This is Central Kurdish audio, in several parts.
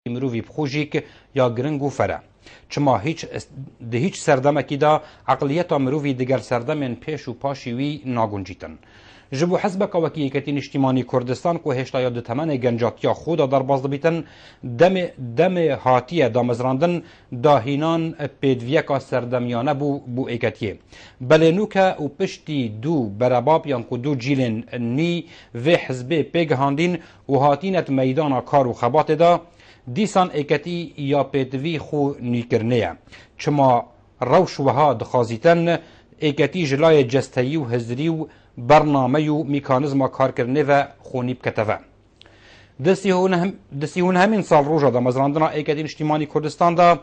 مروی بخوجیک یا گرنگ و فره چما هیچ سردمکی دا عقلیت مروی دیگر سردمین پیش و پاشی وی ناگونجیتن جبو حزب وکی یکتین اجتماعی کردستان کو هشتا یاد تمن گنجاتیا خود در باز بیتن دم هاتیه دامزراندن داهینان پیدویکا سردمیانه بو ایکتیه بله نوکه و پشتی دو برباب یان کو دو جیلن نی و حزب پیگهاندین و هاتینت میدان کار و خبات دا دیسان ایکتی یا پیدوی خو نیکرنه چما روش وها دخازیتن ایکتی جلای جستهی و هزری و برنامه و میکانیزم کارکردنی و خونی بکتوه دستی هون همین سال روژا دا مزراندنا ایکتین اجتماعی کردستان دا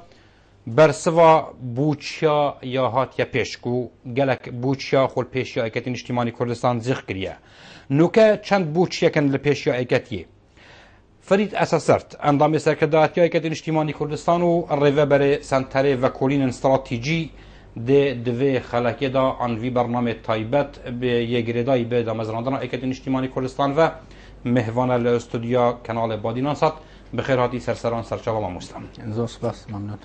برسوا بوچیا یا هاتیا پیشکو گلک بوچیا خول پیشیا ایکتین اجتماعی کردستان زیخ کریه نوکه چند بوچیا کن لپیشیا ایکتیه فرید اساسرت اندام سرکرداتی ایکتین اجتماعی کردستان و الریوه بر سنتره و کولین استراتیجی دوی خلقی دا آنوی برنامه تایبت به یگردایی به دامزراندن ایکتین اجتماعی کردستان و مهوان الاستودیا کانال بادینان سات بخیر هاتی سرسران سرچاوا ما مسلم زور سپاس ممنون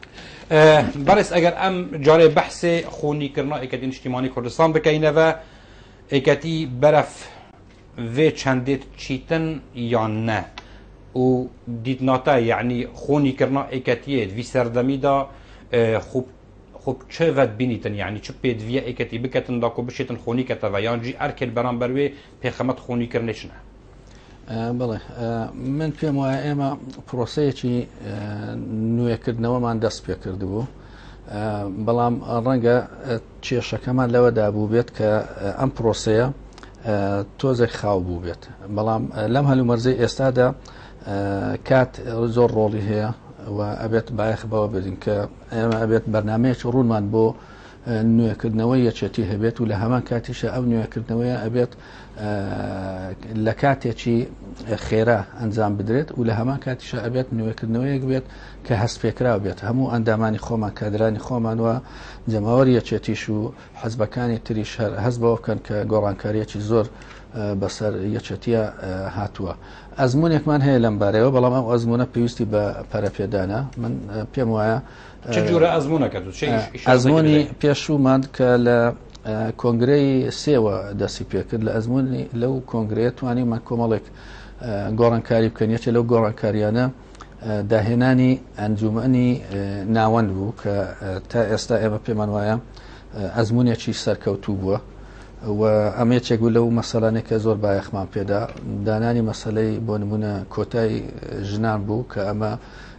برس اگر ام جاره بحث خونی کرنا ایکتین اجتماعی کردستان بکینه و ایکتی برف و چندیت چیتن یا نه و دیدناتا یعنی خونی کرنا ایکتیه وی سردمی دا خوب چه ود بینیتن یعنی چه پیدویه ایکتی بکتن دا کو بشیتن خونی کتا و یعنی جی ارکل بران بروی پیخمت خونی کرنشنه بله من پێم وایە ئێمە پرۆسەیەکی نوێکردنەوەمان دەست پێ کردبوو بەڵام ڕەنگە کێشەکەمان لەوەدا بوو بێت کە ئەم پرۆسەیە تۆزێک خاو بوو بێت بەڵام لەم هەلومەرزەی ئێستادا کات زۆر ڕۆڵی هەیە و ئەبێت بایەخ بەوە بدین کە ئێمە ئەبێت بەرنامەیەکی ڕوونمان بۆ نوێکردنەوەی یەکێتی هەبێت و لە هەمان کاتیشە ئەو نوێکردنەوەیە ئەبێت لە کاتێکی خێرا ئەنجام بدرێت و لە هەمان کاتیشە ئەبێت نوێکردنەوەیەک بێت کە هەست پێکراو بێت هەموو ئەندامانی خۆمان کادرانی خۆمان وە جەماوەری یەکێتیش و حەزبەکانی تریش هەست بەوە بکەن کە گۆڕانکاریەکی زۆر بەسەر یەکێتیە هاتووە ئەزمونێکمان هەیە لەم بارەوە بەڵام ئەو ئەزمونە پێویستی بە پەرەپێدانە من پێم وایە چ جۆرە ئەزمونەکە ئەزمۆنی پێشوومان کە لە کۆنگرەی سێوە دەستی پێکرد لە ئەزمونی لەو کۆنگرەیە توانیمان کۆمەڵێک گۆڕانکاری بکەن یەکێ لەو گۆڕانکاریانە داهێنانی ئەنجومەنی ناوەند بوو کە تا ئێستا ئێمە پێمان وایە ئەزمونێکی سەرکەوتوو بووە و ئەمە یەکێک بوو لەو مەسەلانێک کە زۆر بایەخمان پێدا دانانی مەسەلەی بۆ نمونە کۆتای ژنان بوو کە ئەمە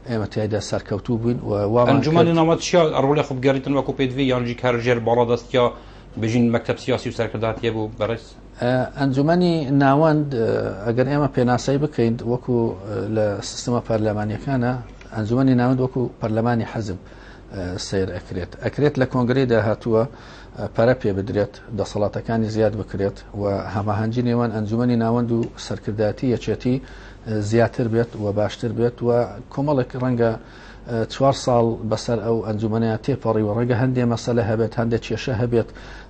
ئێمە تایدا سەرکەوتوو بووین و ئەنجومەنی ناوەندیە ڕۆڵی خۆ بگەڕێتن وەکو پێدوی یانجی کارژێر باڵا دەستیا بژین مەکتەب سیاسی و سەرکرداتیە بوو بەڕێز ئەنجومەنی ناوەند ئەگەر ئێمە پێناسایی بکەین وەکو لە سیستەمە پەرلەمانیەکانە ئەنجومەنی ناوەند وەکو پەرلەمانی حەزب سیر ئەکرێت لە کۆنگرەی داهاتووە پەرە پێ بدرێت دەسەڵاتەکانی زیاد بکرێت و هەماهەنگی نێوان ئەنجومەنی ناوەند و سەرکرداتی یەکێتی زیاتر بێت و باشتر بێت و کۆمەڵێک ڕەنگە 4 ساڵ بەسەر ئەو ئەنجومەنەیە تێپەڕی و ڕەنگە هەندێک مەسەلە هەبێت هەندێک کێشە هەبێت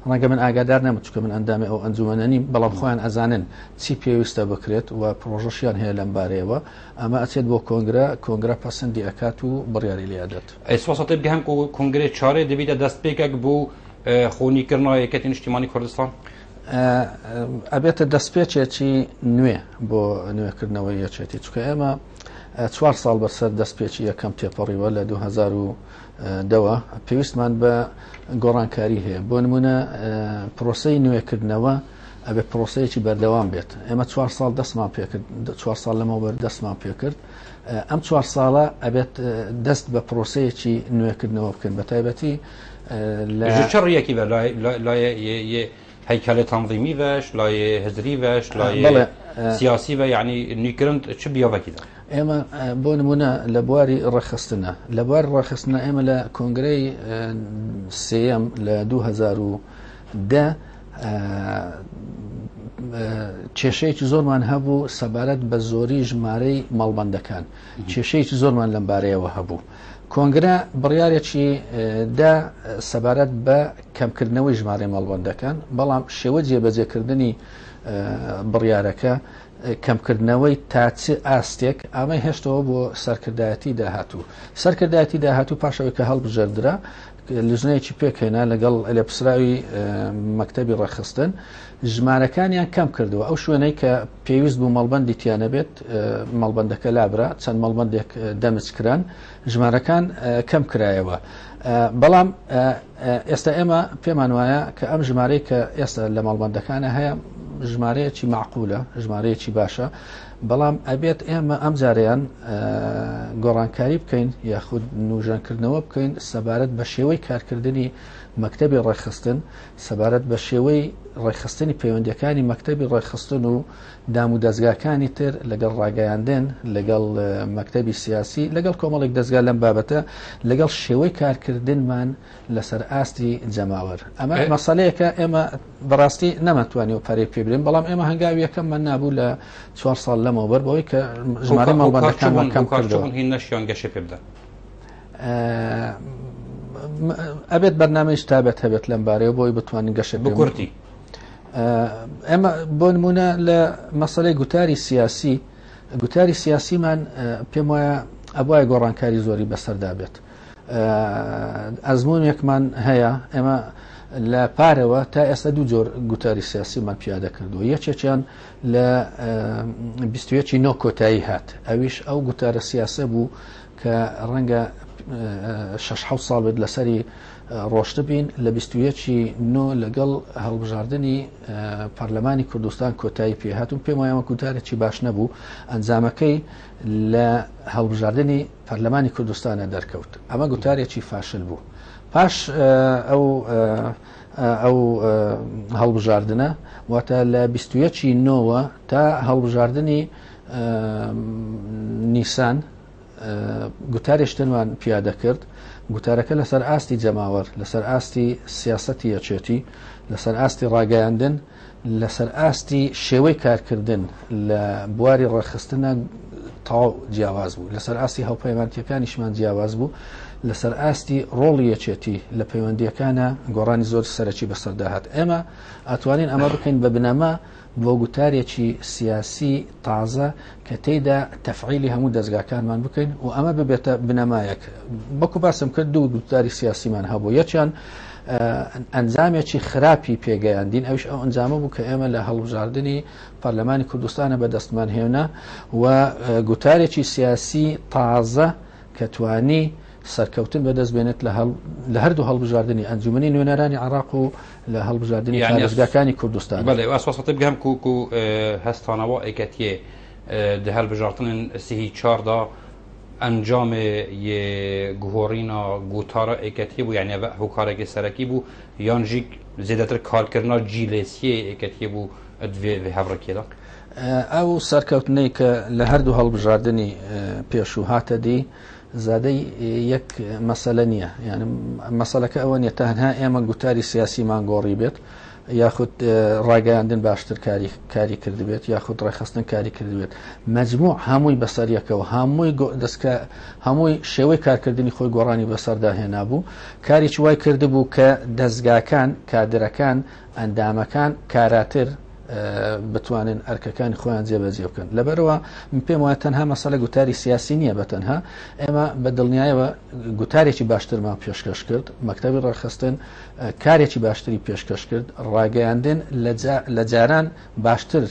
ڕەنگە من ئاگادار نەبم چونکە من ئەندامی ئەو ئەنجومەنە نیم بەڵام خۆیان ئەزانن چی پێویستە بکرێت و پرۆژەشیان هەیە لەم بارەیەوە ئەمە ئەچێت بۆ کۆنگرە پەسەندی ئەکات و بڕیاری لێدات ئەسواسەتی بگەم کۆنگرێ چارێ دەبێتە دەستپێکێک بوو خۆنیکردنەوەی یەکێتی نیشتیمانی کوردستان ئەبێتە دەستپێچێکی نوێ بۆ نوێکردنەوەی یەکێتی چونکە ئێمە 4 ساڵ بەسەر دەستپێکی یەکەم تێپەڕیوە لە 2010 پێویستمان بە گۆڕانکاری هەیە بۆ نمونە پرۆسەی نوێکردنەوە ئەبێ پرۆسەیەکی بەردەوام بێت ئێمە 4 ساڵ دەستمان پێکرد 4 ساڵ لەمەوە دەستمان پێکرد ئەم 4 ساڵە ئەبێت دەست بە پرۆسەیەکی نوێکردنەوە بکەن بە تایبەتی چه ڕیەکی بە لای هیکل تنظیمی وش لای هزری وش لای سیاسی و یعنی نیکرند چه بیاوکی دار ئێمە بۆ نمونە لە بواری ڕێخستنە لە بواری ڕێخستنە ئێمە لە کۆنگرەی سێەم لە 2010 کێشەیەکی زۆرمان هەبوو سەبارەت بە زۆری ژمارەی مەڵبەندەکان کێشەیەکی زۆرمان لەم بارەیەوە هەبوو کۆنگرە بڕیارێکی دا سەبارەت بە کەمکردنەوەی ژمارەی مەڵبەندەکان بەڵام شێوە جێبەجێکردنی بڕیارەکە کەمکردنەوەی تاچ ئاستێک ئەمە هێشتەوە بۆ سەرکردایەتی داهاتوو سەرکردایەتی داهاتوو پاشەوەی کە هەڵبژێردرا لژنەیەکی پێکهێنا لەگەڵ لێپسراوی مەکتەبی ڕێخستن ژمارەکانیان کەم کردووە ئەو شوێنەی کە پێویست بوو مەڵبەندی تیانە بێت مەڵبەندەکە لابرا چەند مەڵبەندێک دەمجکران ژمارەکان کەم کرایەوە بەڵام ئێستا ئێمە پێمان وایە کە ئەم ژمارەی کە ئێستا لە مەڵبەندەکانە هەیە ژمارەیەکی معقولە ژمارەیەکی باشە بەڵام ئەبێت ئێمە ئەم جارەیان گۆڕانکاری بکەین یاخود نوژانکردنەوە بکەین سەبارەت بە شێوەی کارکردنی مەکتەبی ڕێخستن سەبارەت بە شێوەی ڕێخستنی پەیوەندیەکانی مەکتەبی ڕێخستن و دام و دەستگاکانی تر لەگەڵ ڕاگەیاندن لەگەڵ مەکتەبی سیاسی لەگەڵ کۆمەڵێک دەستگا لەم بابەتە لەگەڵ شێوەی کارکردنمان لەسەر ئاستی جەماوەر ئەمە مەسەلەیەکە ئێمە بەڕاستی نەمەتوانێت و پارێک پێ برین بەڵام ئێمە هەنگاوی یەکەممان نابوو لە 4 ساڵ لەمەوە بەر بەوەی کە ژمارەی مەڵبەندەکانمان کەم کردەوە هین نەشیان گەشە پێ بدە ئەبێت بەرنامەیش تابێت هەبێت لەم بارەیە بۆی بتوانین گەشە بکورتی ئێمە بۆ نمونە لە مەسەلەی گوتاری سیاسیمان پێم وایە ئەبوایە گۆڕانکاری زۆری بەسەردا بێت ئەزمونێکمان هەیە ئێمە لە پارەوە تا ئێستا دوو جۆر گوتاری سیاسیمان پیادە کردووە یەکێکیان لە 21 نۆ کۆتایی هات ئەویش ئەو گوتارە سیاسە بوو کە ڕەنگە 6 ساڵ بێت لەسەری ڕۆشتە بین لە 21 نۆ لەگەڵ هەڵبژاردننی پەرلەمانی کوردستان کۆتایی پێهاتون پێم وایەمە گوتارێکی باش نەبوو ئەنجامەکەی لە هەڵبژاردننی پەرلەمانی کوردستانە دەرکەوت ئەمە گوتارێکی فاشل بوو پاش ئەو هەڵبژاردنە واتە لە 21 نۆوە تا هەڵبژاردننی نیسان گوتارێشتنوان پیادە کرد گوتارەکە لەسەر ئاستی جەماوەر لەسەر ئاستی سیاسەتی یەکێتی لەسەر ئاستی ڕاگەیاندن لەسەر ئاستی شێوەی کارکردن لە بواری ڕێخستنە تەواو جیاواز بوو لەسەر ئاستی هەڵپەیمانتیەکانیشمان جیاواز بوو لەسەر ئاستی ڕۆڵی یەکێتی لە پەیوەندیەکانە گۆڕانی زۆر سەرەکی بەسەرداهات ئێمە ئەتوانین ئەمە بکەین بە بنەما بۆ گوتارێکی سیاسی تازە کە تێیدا تەفعیلی هەموو دەستگاکانمان بکەین و ئەمە ببێتە بنەمایەک بەکو باسم کرد دوو گوتاری سیاسیمان هەبوو یەکیان ئەنجامێکی خراپی پێگەیاندین ئەوش ئەو ئەنجامە بوو کە ئێمە لە هەڵبژاردننی پەرلەمانی کوردستانە بەدەستمان هێنا و گوتارێکی سیاسی تازە کە توانی سەرکەوتن بەدەست بێنێت لە هەردوو هەڵبژاردننی ئەنجومەنی نوێنەرانی عراق و لە هەڵبژاردننی پارێزگاکانی کوردستان بەڵێ ئاسواسەتی بگەم و هەستانەوە ئەیکەتیە دە هەڵبژاردنن سیهی چاردا ئەنجام گوهۆڕینە گوتارە ئەیکەتی بوو یعنی هۆکارێکی سەرەکی بوو یانژی زیاتر کارکردنا جیلێسیە ئەیکەتی بوو هەڤڕێکێدا ئەو سەرکەوتنەی کە لە هەردوو هەڵبژاردننی پێش و هاتە دی زادەی یەک مەسەلە نییە یعنی مەسەلەکە ئەوە نیە تەنها ئێمە گوتاری سیاسیمان گۆڕی بێت یاخود ڕاگەیاندن باشتر کاری کردبێت یاخود ڕێخستن کاری کردبێت مەجموع هەمووی بەسەریەکەوە هەمووی شێوەی کارکردنی خۆی گۆڕانی بەسەردا هێنا بوو کارێکی وای کردبوو کە دەستگاکان کادرەکان ئەندامەکان کاراتر بتوانن ئەرکەکانی خۆیان جێبەجێ بکەن لەبەرەوە پێم وایە تەنها مەسەلە گوتاری سیاسی نییە بە تەنها ئێمە بە دڵنیایەوە گوتارێکی باشترمان پێشکەش کرد مەکتەبی ڕێخستن کارێکی باشتری پێشکەش کرد ڕاگەیاندن لە جاران باشتر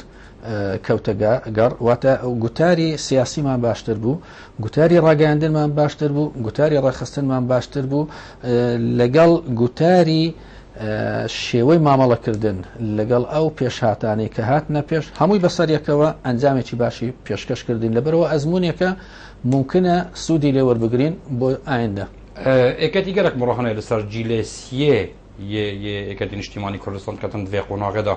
کەوتەگەڕ واتە گوتاری سیاسیمان باشتر بوو گوتاری ڕاگەیاندنمان باشتر بوو گوتاری ڕێخستنمان باشتر بوو لەگەڵ گوتاری شێوەی مامەڵەکردن لەگەڵ ئەو پێشهاتانەی کە هاتنە پێش هەمووی بەسەریەکەوە ئەنجامێکی باشی پێشکەشکردین لەبەرەوە ئەزمونێکە ممکنە سوودی لێ وەربگرین بۆ ئایندە ئێکەتی گەرەک مڕۆخانەیە لەسەر جیلێسیە ئێکەتی نیشتیمانی کوردستان کەتن دوێ قۆناغێدا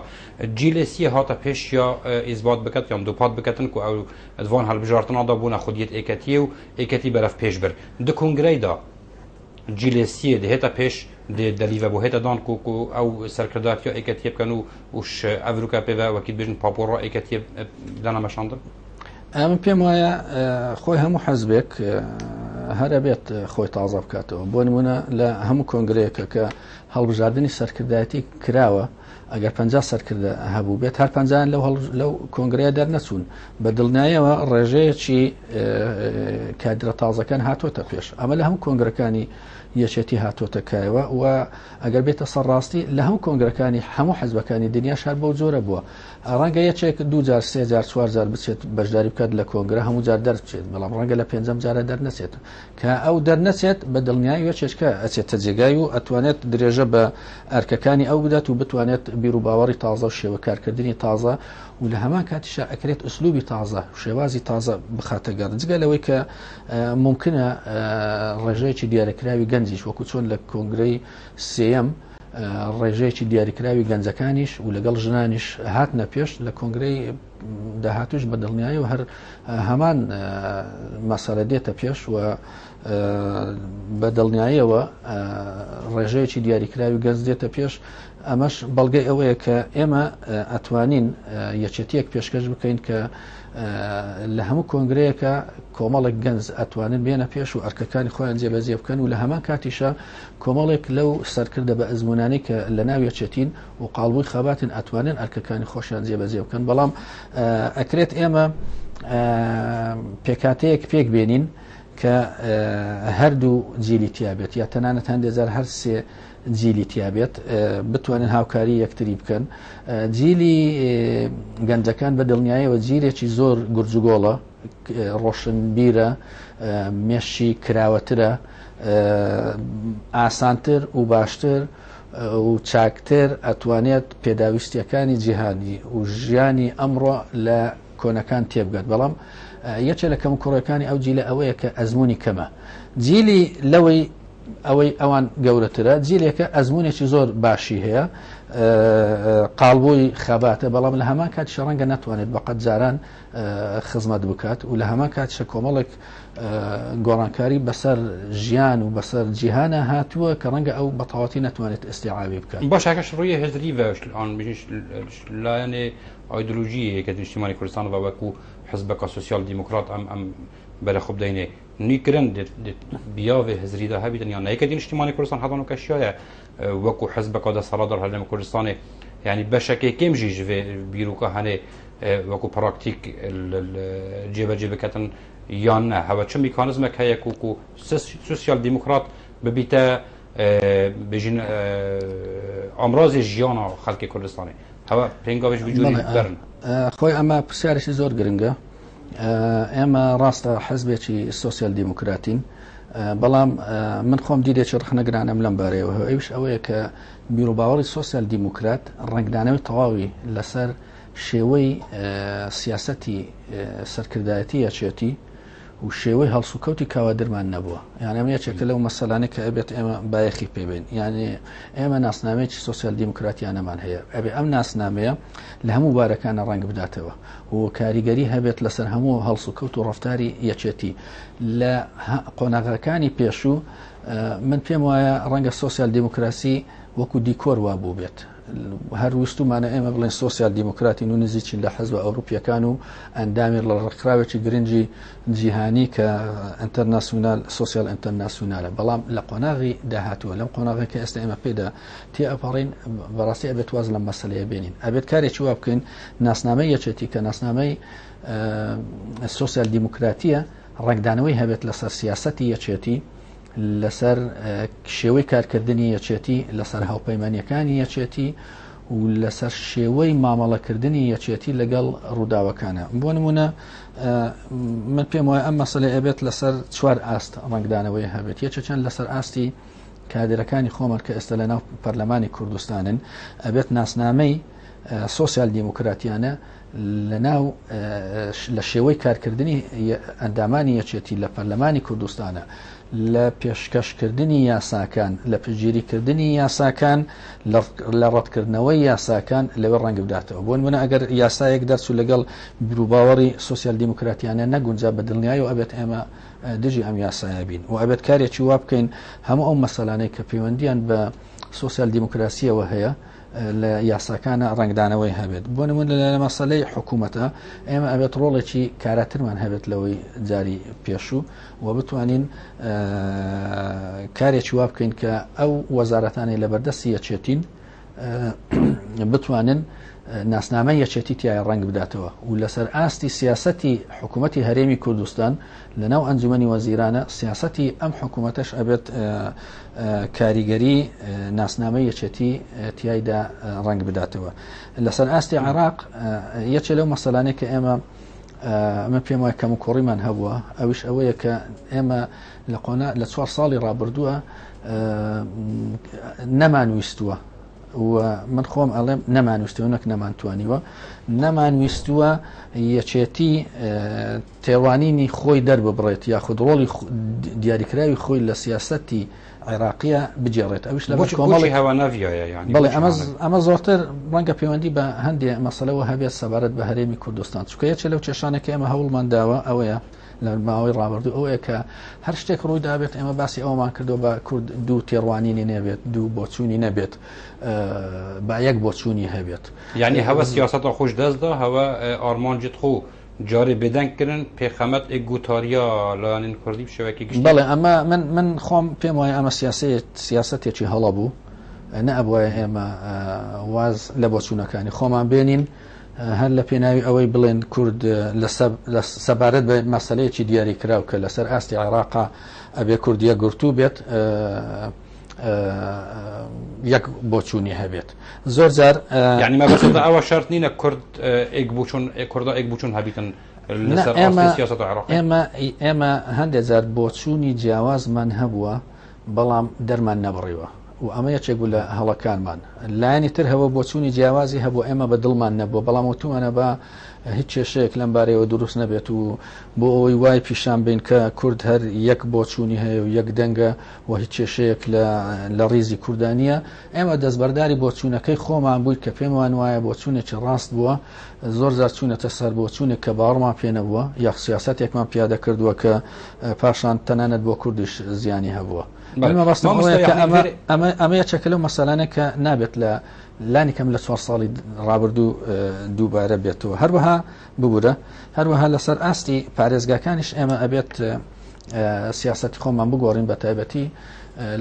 جیلێسیە هاتە پێش یا ئیزبات بکات یان دووپات بکەتن و ئەو ئەدوان هەڵبژاردننادا بوون خودیت ئێکەتیە و ئێکەتی بەرەف پێش بر دە کنگرەیدا جیلێسیە دەهێتە پێش دەلیڤە بۆ هێتە دان و ئەو سەرکرداتیا ئێکەتیە بکەن و وش ئەڤروکا پێوە وەکی بژن پاپۆڕە ئێکەتیە دانەمەشاندن ئەمە پێم وایە خۆی هەموو حەزبێک هەرە بێت خۆی تازە بکاتەوە بۆ نمونە لە هەموو کۆنگرەیەکە کە هەڵبژاردننی سەرکردایەتی کراوە ئەگەر 50 سەرکردە هەبوو بێت هەر 50 لەو کۆنگرەیە دەرنەچوون بە دڵنیاییەوە ڕێژەیەکی کادرە تازەکان هاتوۆتە پێش ئەمە لە هەموو کۆنگرەکانی یەکێتی هاتوۆتە کایەوە و ئەگەر بێتە سەرڕاستی لە هەموو کۆنگرەکانی هەموو حەزبەکانی دنیا شار بەو جۆرە بووە ڕەنگە یەکێک 2 جار 3 جار 4 جار بچێت بەشداری بکات لە کۆنگرە هەموو جار دەرچێت بەڵام ڕەنگە لە 5ەم جارە دەرنەچێت کە ئەو دەرنەچێت بە دڵنیایی یەکێکە ئەچێتە جێگای و ئەتوانێت درێژە بە ئەرکەکانی ئەو بدات و بتوانێت بیر و باوەڕی تازە و شێوە کارکردنی تازە و لە هەمان کاتیشە ئەکرێت ئوسلوبی تازە شێوازی تازە بخاتە گەڕ جگە لەوەی کە ممکنە ڕێژەیەکی دیارەکراوی گەنجیش وەکو چۆن لە کۆنگرەی سێەم ڕێژەیەکی دیاریکراوی گەنجەکانیش و لەگەڵ ژنانیش هاتنە پێش لە کۆنگرەی داهاتوش بە دڵنیایی و هەر هەمان مەسەلە دێتە پێش و بە دڵنیاییەوە ڕێژەیەکی دیاریکراوی گەنج دێتە پێش ئەمەش بەڵگەی ئەوەیە کە ئێمە ئەتوانین یەکێتیەک پێشکەش بکەین کە لە هەموو کۆنگرەیەکە کۆمەڵێک گەنج ئەتوانن بێنە پێش و ئەرکەکانی خۆیان جێبەجێ بکەن و لە هەمان کاتیشە کۆمەڵێک لەو سەرکردە بە ئەزمونانی کە لە ناو یەکێتین و قاڵبووی خەباتن ئەتوانن ئەرکەکانی خۆشیان جێبەجێ بکەن بەڵام ئەکرێت ئێمە پێکاتەیەک پێک بێنین کە هەردوو جیلی تیابێت یا تەنانەت هەندێزار هەر سێ جیلی تیابێت بتوانن هاوکاری یەکتری بکەن جیلی گەنجەکان بە دڵنیاییەوە جیرێکی زۆر گورجگۆڵە ڕۆشنبیرە مێشی کراوەترە ئاسانتر و باشتر و چاکتر ئەتوانێت پێداویستیەکانی جیهانی و ژیانی ئەمڕۆ لە کۆنەکان تێبگات بەڵام یەکێ لە کەم کوڕەکانی ئەو جیلە ئەوەیە کە ئەزمموی کەمە جیلی لەوەی ئەوان گەورەترە جیلێکە ئەزمونێکی زۆر باشی هەیە قاڵبووی خەباتە بەڵام لە هەمان کاتیشە ڕەنگە ناتوانێت بەقەت جاران خزمەت بکات و لە هەمان کاتیشە کۆمەڵێک گۆڕانکاری بەسەر ژیان و بەسەر جیهانە هاتووە کە ڕەنگە ئەو بەتەواتی ناتوانێت ئیسیعابی بکات باشەکەش ڕووی هێزری آن لایەنێ ئایدۆلۆژیە کە نیشتیمانی کوردستان بە وەکو حزبەکە سوسیال دیموکرات ئەم بەرە خوب دەینێ نیکردن بیاوێ هەزریدا هەبیتن یان نەیەکەتی نیشتیمانی کوردستان هەڵان و کەشیایە وەکو حزبەکە دەسەڵاتدار هەرێمی کوردستانی یعنی بەشێکی کێمژی ژێ بیرروکە هەنێ وەکو پراکتیک جێبەجێ بکەتن یان نە هەوە چ میکانزمێک هەیە وەکو سوسیال دیموکرات ببیتە بژین ئامرازی ژیانە خەڵکی کوردستانی هەوە پێنگاوێش بجووری دەرن خۆی ئەمە پرسیارێکی زۆر گرنگە ئێمە ڕاستە حەزبێکی سۆسیال دیموکراتین بەڵام من خۆم دیدێکی ڕخنەگرانم لەم بارەیەوە ئەوش ئەوەیە کە بیرروباوەڕی سۆسیال دیموکرات ڕنگدانەوەی تەواوی لەسەر شێوەی سیاسەتی سەرکردایەتی یەکێتی و شێوەی هەڵسوکەوتی کاوادرمان نەبووە یان ئەمە یەکێکە لەو مەسەلانەی کە ئەبێت ئێمە بایەخی پێبین یعنی ئێمە ناسنامەیەکی سۆسیال دیموکراتیانەمان هەیە ئەبێ ئەم ناسنامەیە لە هەموو بارەکانە ڕەنگ بداتەوە و کاریگەری هەبێت لەسەر هەموو هەڵسوکەوت و ڕەفتاری یەکێتی لە قۆناغەکانی پێشوو من پێم وایە ڕەنگە سۆسیال دیموکراسی وەکو دیکۆر وا بوو بێت هەر وستومانە ئێمە بڵێن سۆسیال دیموکراتی و نزیکین لە حەزب ئەوروپیەکان و ئەندامی لە ڕێکخراوێکی گرنگی جیهانی کە ئینتەرناسیۆنال سۆسیال ئینتەرناسیۆنالە بەڵام لە قۆناغی داهاتووە لەم قۆناغێکە ئێستا ئێمە پێدا تێ ئەپەڕین بەڕاستی ئەبێت واز لەم مەسەلەیە بێنین ئەبێت کارێکی وا بکەین ناسنامەی یەکێتی کە ناسنامەی سۆسیال دیموکراتیە ڕێکدانەوەی هەبێت لەسەر سیاسەتی یەکێتی لەسەر شێوەی کارکردنی یەکێتی لەسەر هاوپەیمانیەکانی یەکێتی و لەسەر شێوەی مامەڵەکردنی یەکێتی لەگەڵ ڕووداوەکانە بۆ نمونە من پێم وایە ئەم مەسەلە ئەبێت لەسەر 4 ئاست ڕنگدانەوەی هەبێت یەکێکیان لەسەر ئاستی کادرەکانی خۆمان کە ئێستا لە ناو پەرلەمانی کوردستانن ئەبێت ناسنامەی سۆسیال دیموکراتیانە لەناو لە شێوەی کارکردنی ئەندامانی یەکێتی لە پەرلەمانی کوردستانە لە پێشکەشکردنی یاساکان لە پگیریکردنی یاساکان لە ڕەتکردنەوەی یاساکان لەوێ ڕەنگ بداتەوە بۆ نمونە ئەگەر یاسایەک دەرچوو لەگەڵ بیرروباوەڕی سۆسیال دیموکراتیانە نەگونجا بە دڵنیایی و ئەبێت ئێمە دژی ئەم یاسایە بین و ئەبێت کارێکی وا بکەین هەموو ئەو مەسەلانەی کە پەیوەندیان بە سۆسیال دیموکراسیەوە هەیە لە یاساکانە ڕنگدانەوەی هەبێت بۆ نمونە لە مەسەلەی حکوومەتە ئێمە ئەبێت ڕۆڵێکی کاراترمان هەبێت لەوەی جاری پێشوو و بتوانین کارێکی وا بکەین کە ئەو وەزارەتانی لە بەردەستی یەکێتین بتوانن ناسنامە یەکێتی تیای ڕەنگ بداتەوە و لەسەر ئاستی سیاسەتی حکوومەتی هەرێمی کوردستان لەناو ئەنجومەنی وەزیرانە سیاسەتی ئەم حکوومەتەش ئەبێت کاریگەری ناسنامە یەکێتی تیایدا ڕەنگ بداتەوە. لەسەر ئاستی عێراق یەکێ لەو مەسەلانەیە کە ئێمە پێم وایە کەم و کوڕیمان هەبووە ئەویش ئەوەیە کە ئێمە لە 4 ساڵی ڕابردووە نەمانویستووە و من خۆم ئەڵێم نەمانویستوە نەک نەمانتوانیوە نەمانویستووە یەکێتی تێوانینی خۆی دەرببڕێت یاخود ڕۆڵی دیاریکراوی خۆی لە سیاسەتی عێراقیە بجێڕێت ئەوش لە کۆمەڵی هەواناڤایە بەڵێ ئەمە زۆرتر ڕەنگە پەیوەندی بە هەندێک مەسەلەوە هەبێت سەبارەت بە هەرێمی کوردستان چونکە یەکێ لەو کێشانێک ئێمە هەوڵمان داوە ئەوەیە لە ماوەی ڕابردوو ئەوەیە کە هەر شتێک ڕووی دابێت ئێمە باسی ئەومان کردو بە کورد دوو تێڕوانینی نەبێت دوو بۆچوونی نەبێت با یەک بۆچوونی هەبێت یعنی هەوە سیاسەتە خۆش دەستدا هەوە ئارمانجت خۆ جارێ بێدەنگکردن پێخەمەت گوتاریا لەوانین کوردی شێوەیەکی گشتی. بەڵێ ئەمە من خۆم پێم وایە ئەمە سیاسەتێکی هەڵە بوو نەبووە ئێمە واز لە بۆچوونەکانی خۆمان بێنین هەر لە پێناوی ئەوەی بڵێن کورد لە سەبارەت بە مەسەلەیەکی دیاری کراو کە لەسەر ئاستی عێراقا ئەبێ کوردیە گورتوو بێت یەک بۆچوونی هەبێت زۆر جار یعنی مەبەستە ئەوە شەرت نینە کورد کوردا ئێک بوچون هەبیتن لەسەر ئاستی سیاسەت عێراق. ئێمە هەندێک جار بۆچوونی جیاوازمان هەبووە بەڵام دەرمان نەبڕیوە و ئەمە یەکێک بوو لە هەڵەکانمان لایەنی تر هەوە بۆچوونی جیاوازی هەبوو ئێمە بە دڵمان نەبووە بەڵام وتوانە بە هیچ کێشەیەک لەم بارەیەوە دروست نەبێت و بۆ ئەوەی وای پیشان بین کە کورد هەر یەک بۆچوونی هەیە و یەک دەنگە و هیچ کێشەیەک لە ڕیزی کوردانیە ئێمە دەستبەرداری بۆچوونەکەی خۆمان بوویت کە پێمان وایە بۆچوونێکی ڕاست بووە زۆر زار چوونەتە سەر بۆچوونێک کە باوەڕمان پێ نەبووە یاخ سیاسەتێکمان پیادە کردووە کە پاشان تەنانەت بۆ کوردیش زیانی هەبووە. ئەمە یەکێکە لەو مەسەلانە کە نابێت لە لانی کەم لە 4 ساڵی ڕابردوو دووبارە بێتەوە هەروەها ببوورە هەروەها لەسەر ئاستی پارێزگاکانیش ئێمە ئەبێت سیاسەتی خۆمان بگۆڕین بە تایبەتی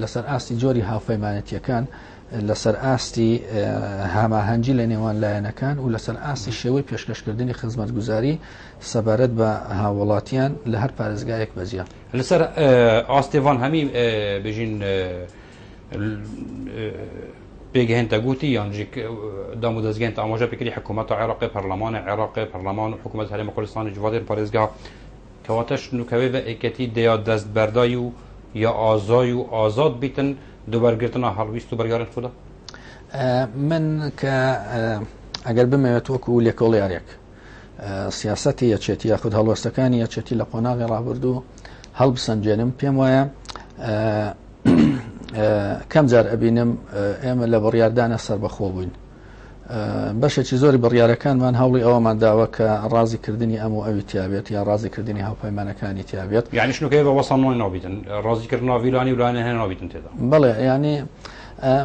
لەسەر ئاستی جۆری هاوپەیمانەتیەکان لەسەر ئاستی هەماهەنگی لە نێوان لایەنەکان و لەسەر ئاستی شێوەی پێشکەشکردنی خزمەتگوزاری سەبارەت بە هاوڵاتیان لە هەر پارێزگایەک بەجیا لەسەر ئاستێوان هەمی بژین پێگەهێنتە گوتی یانجی دام و دەستگەهێنتە ئاماژە پێکردی حکوومەتە عێراقی پەرلەمانە عێراقی پەرلەمان و حکوومەت هەرێمی کوردستانی جوادێن پارێزگا کەواتەش نوکەوێ بە ئێکەتی دەیا دەستبەردای و یا ئازای و ئازاد بیتن دووبەرگرتنە هەڵویست و بەرگارن خوددا من کە ئەگەر بمەوێت وەکو لێکۆڵ یاریەک سیاسەتی یەکێتی یاخود هەڵوەستەکانی یەکێتی لە قۆناغی ڕابردوو هەڵبسەنجێنم پێم وایە کەم جار ئەبینم ئێمە لە بڕیاردانە سەربەخۆ بووین بەشێکی زۆری بڕیارەکانمان هەوڵی ئەوەمان داوە کە ڕازیکردنی ئەم و ئەوی تیابێت یا ڕازیکردنی هاوپەیمانەکانی تیابێت یعنی شنوکەی بە وەسانۆی نابیتن ڕازیکردن ناویلانی ولایەنە هەیە نابیتن تێدا بەڵێ ینی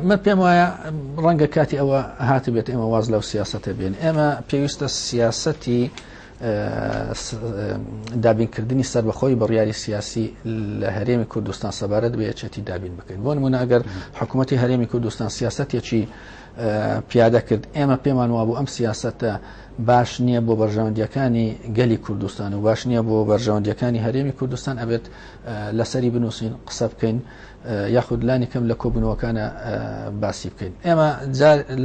من پێم وایە ڕەنگە کاتی ئەوە هاتبێت ئێمە واز لەو سیاسەتە بێن ئێمە پێویستە سیاسەتی دابینکردنی سەربەخۆی بڕیاری سیاسی لە هەرێمی کوردستان سەبارەت بە یەکێتی دابین بکەین بۆ نمونە ئەگەر حکوومەتی هەرێمی کوردستان سیاسەتێکی پیادە کرد ئێمە پێمان وابوو ئەم سیاسەتە باش نییە بۆ بەرژەوەندیەکانی گەلی کوردستان و باش نییە بۆ بەرژەوەندیەکانی هەرێمی کوردستان ئەبێت لەسەری بنووسین قسە بکەین یاخود لانی کەم لە کۆبنەوەکانە باسی بکەین ئێمە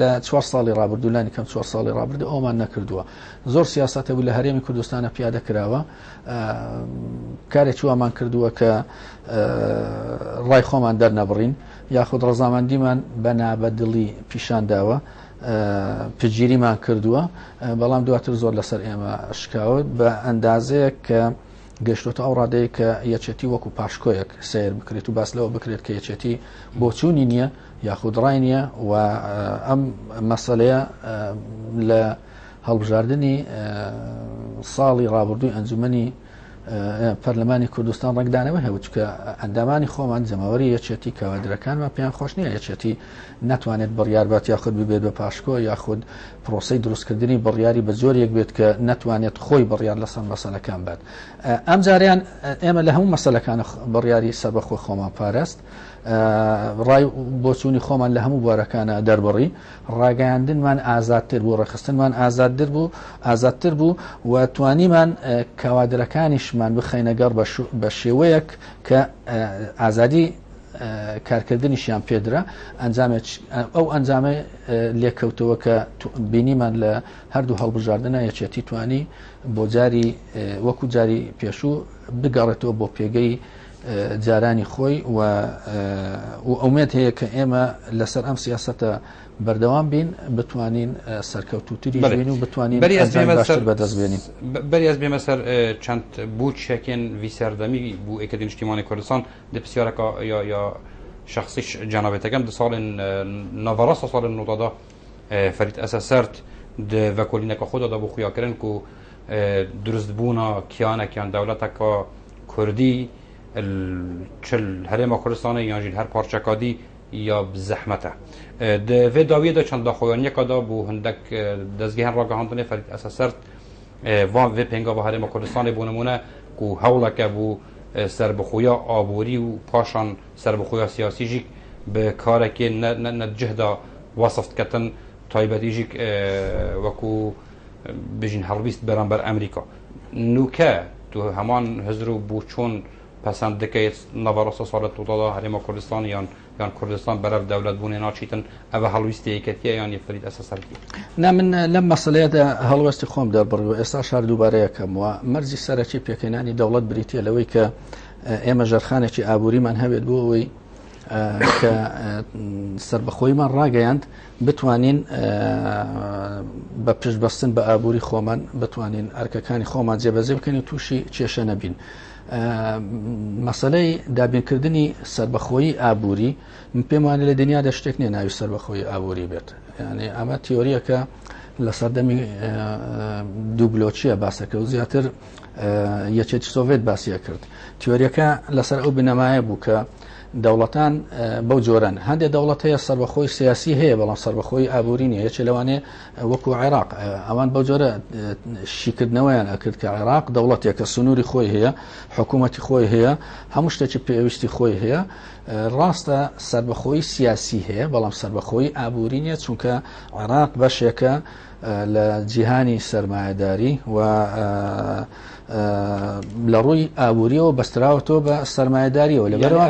لە 4 ساڵی ڕابردوو لانی کەم 4 ساڵی ڕابردوو ئەومان نەکردووە زۆر سیاسەتە بوو لە هەرێمی کوردستانە پیادە کراوە کارێکی وامان کردووە کە ڕای خۆمان دەرنەبڕین یاخود ڕەزامەندیمان بەنابەدڵی پیشان داوە پگیریمان کردووە بەڵام دواتر زۆر لەسەر ئێمە شکاوە بە ئەندازەیە کە گەشتۆتە ئەو ڕادەیە کە یەکێتی وەکو پاشکۆیەک سیر بکرێت و باس لەوە بکرێت کە یەکێتی بۆچوونی نییە یاخود ڕای نییە و ئەم مەسەلەیە لە هەڵبژاردننی ساڵی ڕابردووی ئەنجومەنی پەرلەمانی کوردستان ڕێکدانەوە هەیە چکە ئەندامانی خۆمان جەماوەری یەکێتی کەوادرەکانمان پێیان خۆش نییە یەکێتی ناتوانێت بڕیاربات یاخود ببێت بە پاشکۆ یاخود پرۆسەی دروستکردنی بڕیاری بە زۆر یەک بێت کە ناتوانێت خۆی بڕیار لەسەر مەسەلەکان بات. ئەم جاریان ئێمە لە هەموو مەسەلەکانە بڕیاری سەربەخۆی خۆمان پاراست ڕای بۆچوونی خۆمان لە هەموو بوارەکانە دەربڕی ڕاگەیاندنمان ئازادتر بوو ڕێخستنمان ئازادتر بوو و توانیمان کەوادرەکانیشمان بخەینەگەڕ بە شێوەیەک کە ئازادی کارکردنیشیان پێدرا ئەو ئەنجامە لێکەوتەوە کە بینیمان لە هەردوو هەڵبژاردنە یەکێتی توانی بۆ جاری وەکو جاری پێشوو بگەڕێتەوە بۆ پێگەی جارانی خۆی و ئومێد هەیە کە ئێمە لەسەر ئەم سیاسەتە بەردەوام بین بتوانین سەرکەوتوتری بین و بتوانین باشتر بەدەست بێنین. بەریاز بێمە سەر چەند بوچێکێن ویسەردەمی بوو ئێکەتی نیشتیمانی کوردستان دە پرسیارەکە یا شخصیش جانابێتەکەم دە ساڵێن نەڤەڕاستە ساڵێن نۆتادا فەرید ئەسەسەرد ڤەکۆلینەکە خۆدادا بۆ خویاکردن و دروستبوونا کیانێکیان دەوڵەتەکە کوردی چل هەرێمە کوردستانە یانژیل هەر پارچەکادی یا بزەحمەتە دەوێ داویەدا چەند داخۆیانیەکەدا بوو هەندێک دەستگەیان ڕاگەهاندنێ فەرید ئەسەسەرد وان وێ پێنگا بە هەرێمە کوردستانی بۆ نمونە و هەوڵەکە بوو سەربەخۆیە ئابووری و پاشان سەربەخۆیە سیاسیژیک بە کارێکی نەجهدا وەسفتکەتن تایبەتیژیک وەکو بژین هەڵویست بەرامبەر ئەمریکا نوکە تو هەمان هەزر و بوو چۆن پەسەند دەکەیت نەڤەڕاستە ساڵێت تووتادا هەرێمە کوردستان یان کوردستان بەرەو دەوڵەت بوونێ ناچیتن ئەوە هەڵویستی یەکەتیە یان فەرید ئەسەسەردی من لەم مەسەلەیەدا هەڵوەستی خۆم دەربڕ ئێستا شار دووبارەیەکەمەوە مەرجی سەرەکی پێکەنانی دەوڵەت بریتە لەوەی کە ئێمە ژەرخانێکی ئابووریمان هەبێت بۆ ئەوەی کە سەربەخۆیمان ڕاگەیاند بتوانین بە پشتبەستن بە ئابووری خۆمان بتوانین ئەرکەکانی خۆمان جێبەجێ بکەین و تووشی کێشە نەبین. مەسەلەی دابینکردنی سەربەخۆیی ئابووری پێم وانە لە دنیادا شتێک نییە ناوی سەربەخۆیی ئابووری بێت یعنی ئەمە تیۆریەکە لە سەردەمی دوو بلۆچیە باسەکە و زیاتر یەکێتی سۆڤێت باسیە کرد تیۆریەکە لەسەر ئەو بنەمایە بوو کە دەوڵەتان بەو جۆران هەندێک دەوڵەت هەیە سەربەخۆی سیاسی هەیە بەڵام سەربەخۆی ئابووری نیە یەکێ لەوانێ وەکو عێراق ئەوان بەو جۆرە شیکردنەوەیان ئەکرد کە عێراق دەوڵەتێکە سنووری خۆی هەیە حکوومەتی خۆی هەیە هەموو شتێکی پێویستی خۆی هەیە ڕاستە سەربەخۆی سیاسی هەیە بەڵام سەربەخۆی ئابووری نیە چونکە عێراق بەشێکە لە جیهانی سەرمایەداری و لە ڕووی ئابووریەوە بەستراوەتەوە بە سەرمایەداریەوە لەبەرەوە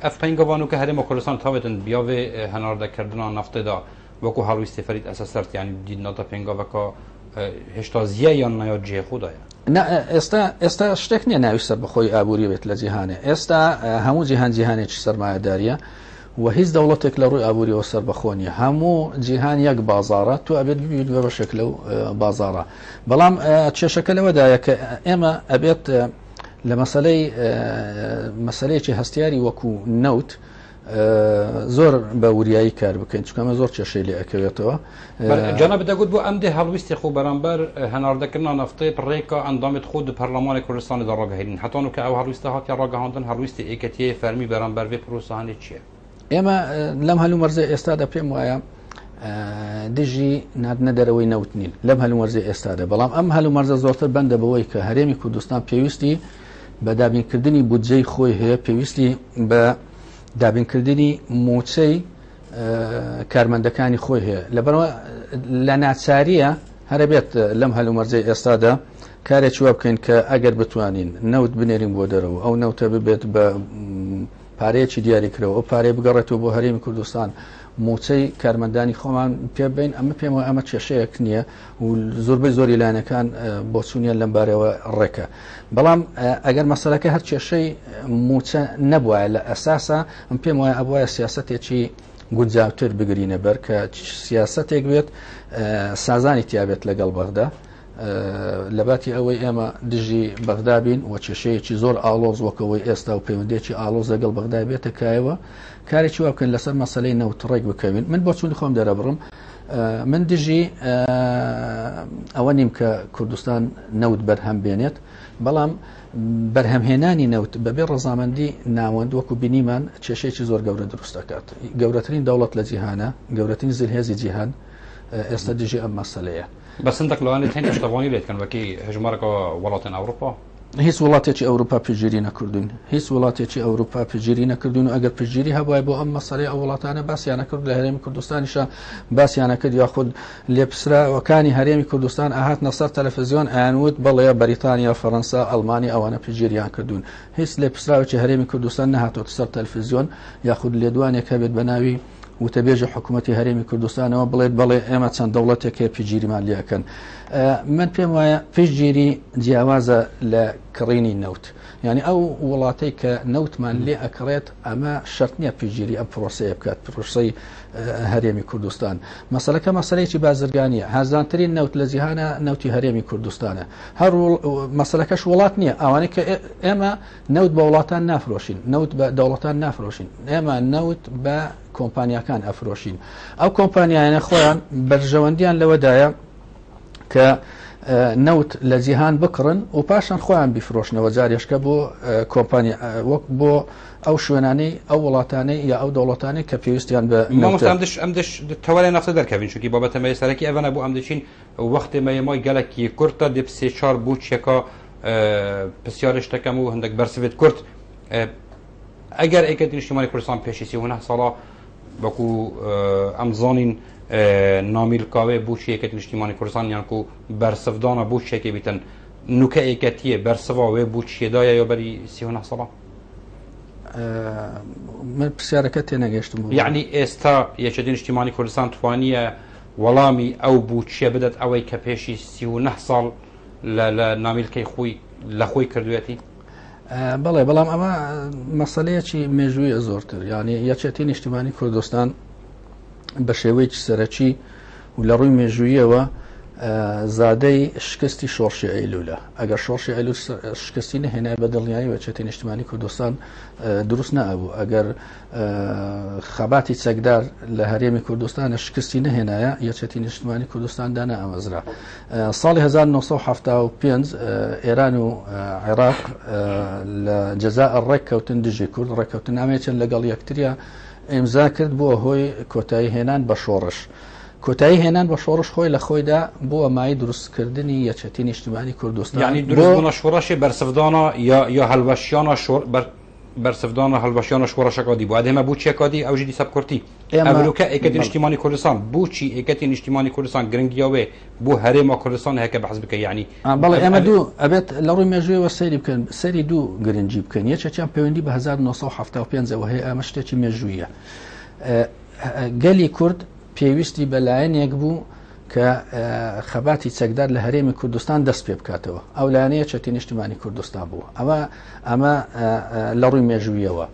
ئەفقینگەوان کە هەرێمە کوردستان تاوێتن بیاوێ هەناردەکردنا نەفتەدا وەکو هەڵویستی فەرید ئەسەسەرد یانی دیدناتە پێنگاوەکە هێشتا زیە یان نایۆ جێ خوددایە ئێستا شتێک نییە ناوی سەربەخۆی ئابووری بێت لە جیهانێ ئێستا هەموو جیهان جیهانێکی سەرمایەداریە و هیچ دەوڵەتێک لە ڕووی ئابووریەوە سەربەخۆنیە هەموو جیهان یەک بازارە تو ئەبێت ببیت بە بەشێک لەو بازارە بەڵام کێشەکە لەوەدایە کە ئێمە ئەبێت لە مەسەلەیەکی هەستیاری وەکو نەوت زۆر بە وریایی کار بکەین چکەمە زۆر کێشەی لێ ئەکەوێتەوە جانە بدەگوت بۆ ئەم دێ هەڵویستی خۆ بەرامبەر هەناردەکردنا نەفتەی پڕێکە ئەندامێت خۆ پەرلەمانی کوردستانیدا ڕاگەهێنین هەتانو کە ئەو هەڵویستە هاتیا ڕاگەهاندن هەڵویستی ئێکەتیە فەرمی بەرامبەر وێ پرۆسەهانێ چییە؟ ئێمە لەم هەلومەرزە ئێستادا پێم وایە دژی نادنە دەرەوەی نەوت نین لەم هەلومەرزە ئێستادا بەڵام ئەم هەلومەرزە زۆرتر بەندە بەوەی کە هەرێمی کوردستان پێویستی بە دابینکردنی بودجەی خۆی هەیە پێویستی بە دابینکردنی موچەی کارمەندەکانی خۆی هەیە لەبەرەوە لە ناچاریە هەرە بێت لەم هەلومەرزەی ئێستادا کارێکی وا بکەین کە ئەگەر بتوانین نەوت بنێرین بۆ دەرەوە ئەو نەوتە ببێت بە پارەیەکی دیاریکرەوە ئەو پارەی بگەڕێتەوە بۆ هەرێمی کوردستان موچەی کارمەندانی خۆمان پێ بین ئەمە پێم وایە ئەمە کێشەیەک نییە و زۆربەی زۆری لایەنەکان بۆ چوونیان لەم بارەوە ڕێکە بەڵام ئەگەر مەسەلەکە هەر کێشەی موچە نەبووە لە ئەساسە ئەم پێم وایە ئەبوایە سیاسەتێکی گونجاوتر بگرینە بەر کە سیاسەتێک بێت سازانی تیابێت لەگەڵ بەغدا لەباتی ئەوەی ئێمە دژی بەغدابین و کێشەیەکی زۆر ئاڵۆز وەکەوەی ئێستا و پەیوەندێکی ئاڵۆز لەگەڵ بەغدا بێتە کایەوە کارێکی وا بکەن لەسەر مەسەلەی نەوت ڕێک بکەوین من بۆ چوونی خۆم دەرەبڕم من دژی ئەوە نیم کە کوردستان نەوت بەرهەم بێنێت بەڵام بەرهەمهێنانی نەوت بەبێ ڕەزامەندی ناوەند وەکو بینیمان کێشەیەکی زۆر گەورە دروست دەکات. گەورەترین دەوڵەت لە جیهانە، گەورەترین زلهێزی جیهان ئێستا دژی ئەم مەسەلەیە. بەس هەندێک لەوانێت هێن پشتەوانی لێتکەن وەکی هەژمارەکەەوە وڵاتن ئەوروپا. هیچ وڵاتێکی ئەوروپا پشگیری نەکردوین، هیچ وڵاتێکی ئەوروپا پشگیری نەکردوین و ئەگەر پشگیری هەبووای بۆ ئەم مەسەلەی ئەو وڵاتانە باسییانە کرد لە هەرێمی کوردستانیشە باسییانە کرد یاخود لێپسراوەکانی هەرێمی کوردستان ئاهاتنە سەر تەلەڤیزیۆن ئەیانوت بەڵێ بەریتانیا، فەڕەنسا، ئەڵمانی ئەوانە پشگیریان کردوون. هیچ لێپسراوێکی هەرێمی کوردستان نەهاتۆتە سەر تەلەڤیزیۆن یاخود لێدوانێک هەبێت بە ناوی وتەبێژە حکوومەتی هەرێمی کوردستانەوە بڵێت بەڵێ ئێمە چەند دەوڵەتێکێ پشگیریمان لێەکەن. من پێم وایە پشگیری جیاوازە لە کڕینی نەوت، یعنی ئەو وڵاتەی کە نەوتمان لێ ئەکڕێت ئەمە شەرت نییە پشگیری ئەم پرۆسەیە بکات، پرۆسەی هەرێمی کوردستان. مەسەلەکە مەسەلەیەکی بازرگانیە، هازانترین نەوت لە جیهانە نەوتی هەرێمی کوردستانە. هەر مەسەلەکەش وڵات نییە، ئەوانەی کە ئێمە نەوت بە وڵاتان نافرۆشین، نەوت بە دەوڵەتان نافرۆشین، ئێمە نەوت بە کۆمپانیاکان ئەفرۆشین. ئەو کۆمپانیایانە خۆیان بەرژەوەندیان لەوەدایە کە نەوت لە جیهان بکڕن و پاشان خۆیان بیفرۆشنەوە جارێشکە بۆ کۆمپانیا وەک بۆ ئەو شوێنانەی ئەو وڵاتانەی یا ئەو دەوڵەتانەی کە پێویستیان بە ئەمدش تەوەڵی نەفسە دەرکەوین چونکی بابەتەمەی سەرەکی ئەوەنە بۆ ئەم دەچین وەختی مەیەمای گەلێکی کورتە دێ سێ چوار بووچێکە پرسیارش دەکەم و هەندێک بەرسێت کورت ئەگەر ئەیکەتی نیشتیمانی کوردستان پێشی 39 ساڵە وەکو ئەم زانین نامیلکاوێ بوو شیەکەتی نیشتیمانی کوردستان یانکو بەرسەفدانە بوو شێکی بیتن نوکە ئەیکەتیە بەرسەوا وێ بوو چێدایە یا بەری 39 ساڵە. من پرسیارەکە تێنەگەشتم، یعنی ئێستا یەکێتی نیشتیمانی کوردستان توانیە وەڵامی ئەو بوو چێ بدەت ئەوەی کە پێشی 39 ساڵ لە نامیلکەی خۆی لە خۆی کردوێتی؟ بەڵێ، بەڵام ئەمە مەسەلەیەکی مێژوویە زۆرتر، یعنی یەکێتی نیشتیمانی کوردستان بە شێوەیەکی سەرەکی و لە ڕووی مێژوویەوە زادەی شکستی شۆڕشی ئەیلولە. ئەگەر شۆڕشی ئەیلول شکستی نەهێنای بە دڵنیایی یەکێتی نیشتیمانی کوردستان دروست نەبوو. ئەگەر خەباتی چەکدار لە هەرێمی کوردستانە شکستی نەهێنایە یەکێتی نیشتیمانی کوردستان دانا ئەمەزرا. ساڵی 1975 ئێران و عێراق لە جەزائیر ڕێککەوتن دژی کورد ڕێککەوتن نامێکن لەگەڵ یەکتریە ئیمزا کرد بۆ هۆی کۆتایی هێنان بە شۆڕش. کۆتایی هێنان بە شۆڕش خۆی لە خۆیدا بۆ مای دروستکردنی یەکێتی نیشتیمانی کوردستان، یعنی دروستبوونە شۆڕشی بەرسەفدانە یا هەڵبەشیانە بەرسەفدانە هەڵبەشیانە شۆڕشەکە دی بۆ ئەدەمە بوو چێکادی ئەوژی دیسەب کورتی ئەمریکا ئەیکەتی نیشتیمانی کوردستان بووچی ئەیکەتی نیشتیمانی کوردستان گرنگیاوێ بۆ هەرێما کوردستان هەکە بەحەز بکە. یعنی بەڵێ ئەمە دوو ئەبێت لە ڕووی مێژوویەوە سەیری بکەن، سەری دوو گرنگی بکەن. یەکێکیان پەیوەندی بە 1975 هەیە، ئەمە شتێکی مێژوویە. گەلی کورد پێویستی بەلایەنێک بوو کە خەباتی چەکدار لە هەرێمی کوردستان دەست پێ بکاتەوە، ئەو لایەنەیە یەکێتی نیشتیمانی کوردستان بوو. ئەمە لە ڕووی مێژوویەوە.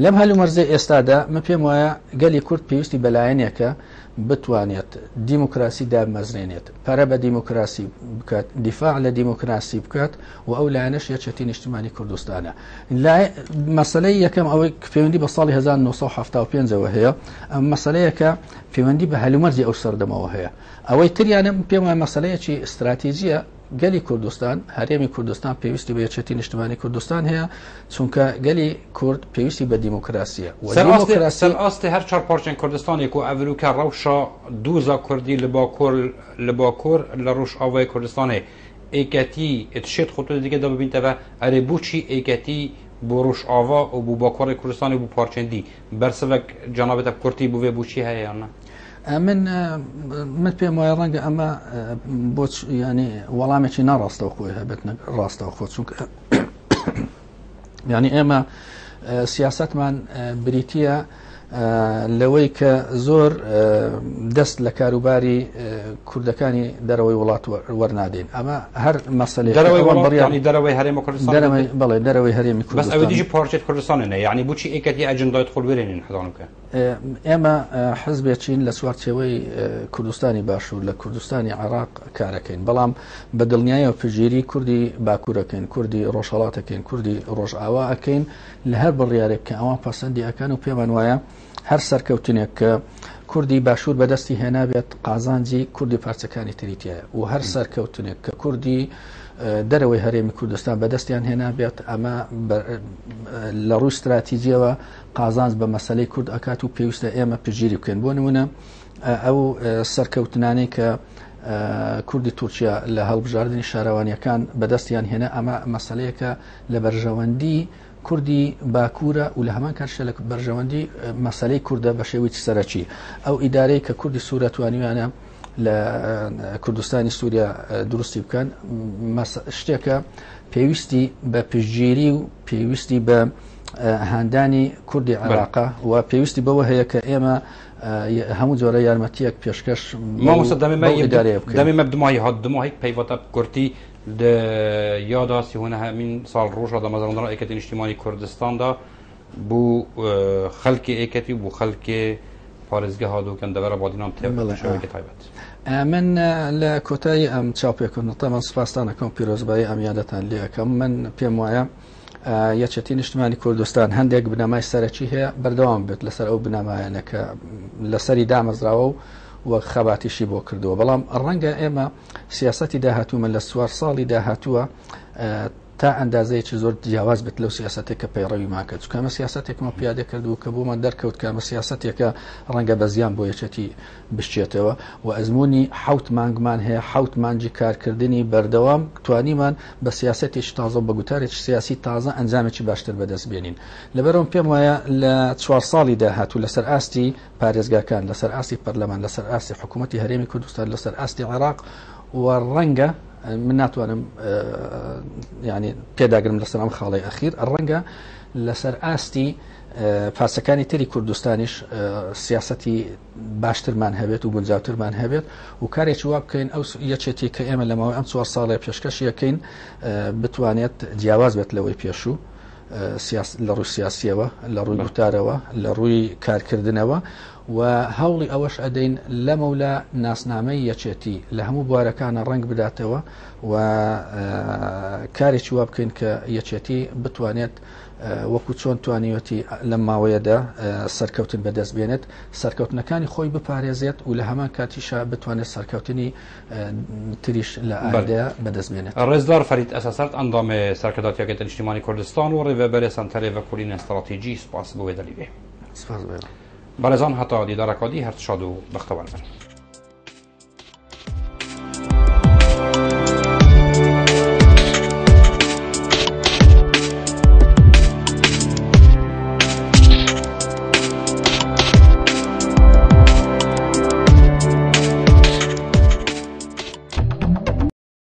لەم هەلومەرزەی ئێستادا من پێم وایە گەلی کورد پێویستی بەلایەنێکە بتوانێت دیموکراسی دامەزرێنێت، پەرە بە دیموکراسی بکات، دیفاع لە دیموکراسی بکات و ئەو لایەنەش یەکێتی نیشتیمانی کوردستانە. مەسەلەی یەکەم ئەوەی پەیوەندی بە ساڵی 1975 هەیە، ئەم مەسەلەیەکە پەیوەندی بە هەلومەرزی ئەو سەردەمەوە هەیە. ئەوەی تریانە پێم وایە مەسەلەیەکی استراتیژیە. گەلی کوردستان، هەرێمی کوردستان پێویستی بە یەکێتی نیشتیمانی کوردستان هەیە، چونکە گەلی کورد پێویستی بە دیموکراسیە. سەرئاستی هەر چوار پارچەن کوردستانێک و ئەڤروکە ڕەوشە دووزا کوردی لە باکۆر لە ڕۆژ ئاوای کوردستانێ ئەیکەتی تشێت خۆتۆ دیگە دەبینتەوە ئەرێ بووچی ئەیکەتی بۆ ڕۆژ ئاوا و بوو باکۆڕی کوردستانی بوو پارچەندی بەرسەوەک جەنابەتە کورتی بووێ بووچی هەیە یانە؟ من پێم وایە ڕەنگە ئەمە بۆ ینی وەڵامێکی ناڕاستەوە خۆی هەبێت ڕاستەوە خۆ، چونکە ینی ئێمە سیاستمان بریتیە لەوەی کە زۆر دەست لە کاروباری کوردەکانی دەرەوەی وڵات وەرنادەین. ئەمە هەر مەسەلەی دەرەوەی هەرێمی کوردستان، بەڵێ دەرەوەی هەرێمی کوردستان، بەس ئەوە دیژی پارچێت کوردستانە، یعنی بچی ئەیکەتی ئەجندای خۆڵوێرێنین حەزانکە. ئێمە حزبێکین لە چوارچێوەی کوردستانی باشوور لە کوردستانی عێراق کارەکەین، بەڵام بە دڵنیاییەوە پژێری کوردی باکوورەکەین، کوردی ڕۆژهەڵاتەکەین، کوردی ڕۆژئاوا ئەکەین لە هەر بڕیارێک کە ئەوان پەسەندی ئەکەن و پێمان وایە هەر سەرکەوتنێک کە کوردی باشوور بەدەستی هێنابێت قازانجی کوردی پارچەکانی تریتیایە و هەر سەرکەوتنێک کە کوردی دەرەوەی هەرێمی کوردستان بەدەستیان هێنا بێت ئەمە لە ڕووی استراتیجیەوە قازانج بە مەسەلەی کورد ئەکات و پێویستە ئێمە پژگیری بکەین بۆ نمونە ئەو سەرکەوتنانەی کە کوردی تورکیا لە هەڵبژاردننی شارەوانیەکان بەدەستیان هێنا ئەمە مەسەلەیەکە لە بەرژەوەندی کوردی باکوورە و لە هەمان کاتشە لە بەرژەوەندی مەسەلەی کووردە بە شێوەیەکی سەرەکی ئەو ئیدارەی کە کوردی سوورە توانیوانە لە کوردستانی سووریا دروستی بکەن شتێکە پێویستی بە پشتگیری و پێویستی بە هاندانی کوردی عێراقا و پێویستی بەوە هەیە کە ئێمە هەموو جۆرە یارمەتیەک پێشکەش دەمێ مەبدمایی هاتدماهی پەیوەتە کورتی یادا سیهۆنە هەمین ساڵ ڕۆژە دەمەزەڕەندنەوە ئێکەتی نیشتیمانی کوردستاندا بوو خەڵکی ئێکەتی بوو خەڵکێ پارێزگە هادووکەن دەبەرە بادینام تێشەوەیەکی تایبەت من لە کۆتایی ئەم چاوپێکردنەوە سپاسانەکەم پیرۆزبایی ئەمیادەتان لێ ئەەکەم من پێم وایە یەکێتی نیشتیمانی کوردستان هەندێک بنەمای سەرەکی هەیە بەردەوام بێت لەسەر ئەو بنەمایانە کە لەسەری دامەزراوە و وەک خەباتیشی بۆ کردووە بەڵام ڕەنگە ئێمە سیاسەتی داهاتوومە لە 4 ساڵی داهاتووە تا ئەندازەیەکی زۆر جیاواز بێت لەو سیاسەتێک کە پەیڕەوی ماکە چکەمە سیاسەتێکمە پیادە کردو کە بۆمان دەرکەوت کامە سیاسەتێکە ڕەنگە بە زیان بۆ یەکێتی بشتێتەوە و ئەزمموی 7 مانگمان هەیە 7 مانجی کارکردنی بەردەوام توانیمان بە سیاسەتێکی تازە بە گوتارێکی سیاسی تازە ئەنجامێکی باشتر بەدەست بێنین لەبەرەوەم پێم وایە لە 4 ساڵی داهاتوو لەسەر ئاستی پارێزگاکان لەسەر ئاستی پەرلەمان لەسەر ئاستی حکوومەتی هەرێمی کوردستان لەسەر ئاستی عێراق و ڕەنگە من ناتوانم ینی پێداگرم لەسەر ئەم خاڵی ئەخیر ڕەنگە لەسەر ئاستی پاسەکانی تری کوردستانیش سیاسەتی باشترمان هەبێت و گونجاوترمان هەبێت و کارێکی وا بکەین ئەو یەکێتی کە ئێمە لەماوەی ئەم 4 ساڵی پێشکەش یەکەین بتوانێت جیاواز بێت لەوەی پێشوو لە ڕووی سیاسیەوە لە ڕووی گوتارەوە لە ڕووی کارکردنەوە و هەوڵی ئەوەش ئەدەین لەمەولا ناسنامەی یەکێتی لە هەموو بوارەکانە ڕنگ بداتەوە و کارێکی وا بکەین کە یەکێتی بتوانێت وەکو چۆن توانیوەتی لەم ماوەیەدا سەرکەوتن بەدەست بێنێت سەرکەوتنەکانی خۆی بپارێزێت و لە هەمان کاتیشا بتوانێت سەرکەوتنی تریش لە ئاردەیە بەدەست بێنێت. ڕێزدار فەرید ئەساسەت ئەندامێ سەرکرداتیەکەتی نیشتیمانی کوردستان و ڕێڤەبەرێ سەنتەرێ بەکولینە استراتیجی سپاس بۆ وێ دەلیبێ. سپاس بێ. بەڕێزان هەتا دیدارەکەدی هەر شاد و بەختەوەر بن.